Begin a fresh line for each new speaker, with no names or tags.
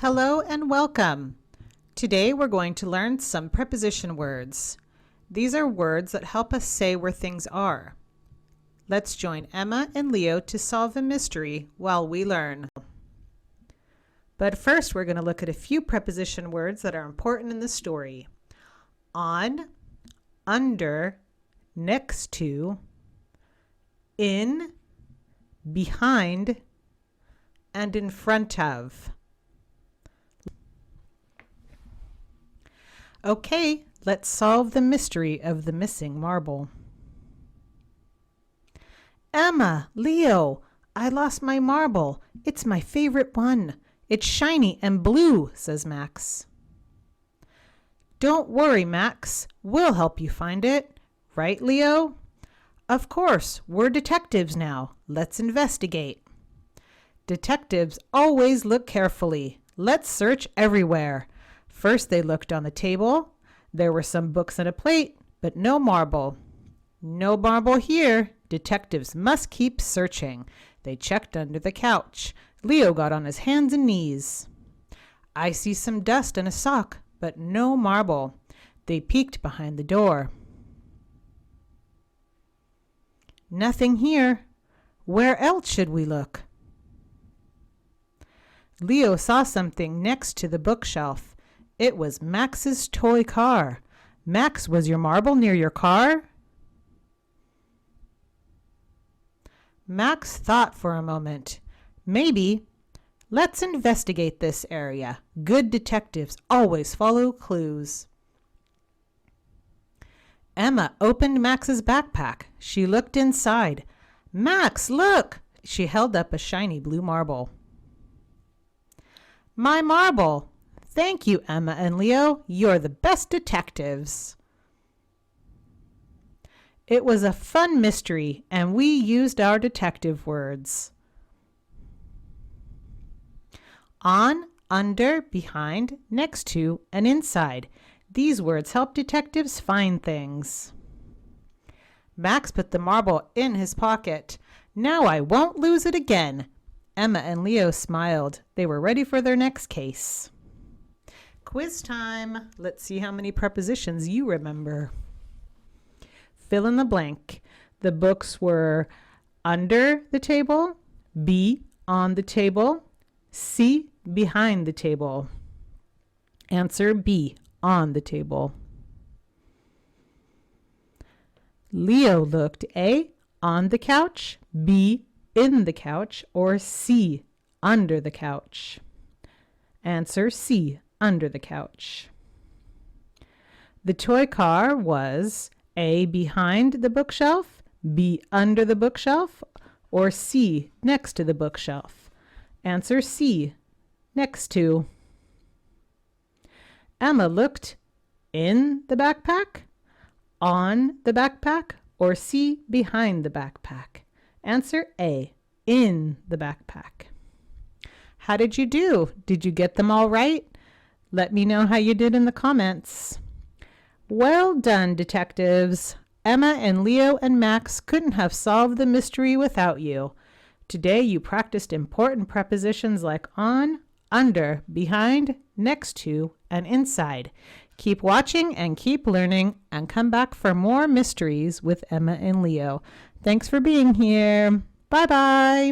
Hello and welcome. Today we're going to learn some preposition words. These are words that help us say where things are. Let's join Emma and Leo to solve a mystery while we learn. But first we're going to look at a few preposition words that are important in the story. On, under, next to, in, behind, and in front of. Okay, let's solve the mystery of the missing marble. Emma, Leo, I lost my marble. It's my favorite one. It's shiny and blue, says Max. Don't worry, Max. We'll help you find it. Right, Leo? Of course, we're detectives now. Let's investigate. Detectives always look carefully. Let's search everywhere. First they looked on the table. There were some books and a plate, but no marble. No marble here. Detectives must keep searching. They checked under the couch. Leo got on his hands and knees. I see some dust and a sock, but no marble. They peeked behind the door. Nothing here. Where else should we look? Leo saw something next to the bookshelf. It was Max's toy car. Max, was your marble near your car? Max thought for a moment. Maybe. Let's investigate this area. Good detectives always follow clues. Emma opened Max's backpack. She looked inside. Max, look! She held up a shiny blue marble. My marble! Thank you, Emma and Leo. You're the best detectives. It was a fun mystery, and we used our detective words. On, under, behind, next to, and inside. These words help detectives find things. Max put the marble in his pocket. Now I won't lose it again. Emma and Leo smiled. They were ready for their next case. Quiz time. Let's see how many prepositions you remember. Fill in the blank. The books were under the table, B, on the table, C, behind the table. Answer B, on the table. Leo looked A, on the couch, B, in the couch, or C, under the couch. Answer C, under the couch. The toy car was A, behind the bookshelf, B, under the bookshelf, or C, next to the bookshelf. Answer C, next to. Emma looked in the backpack, on the backpack, or C, behind the backpack. Answer A, in the backpack. How did you do? Did you get them all right? Let me know how you did in the comments. Well done, detectives. Emma and Leo and Max couldn't have solved the mystery without you. Today you practiced important prepositions like on, under, behind, next to, and inside. Keep watching and keep learning, and come back for more mysteries with Emma and Leo. Thanks for being here. Bye-bye.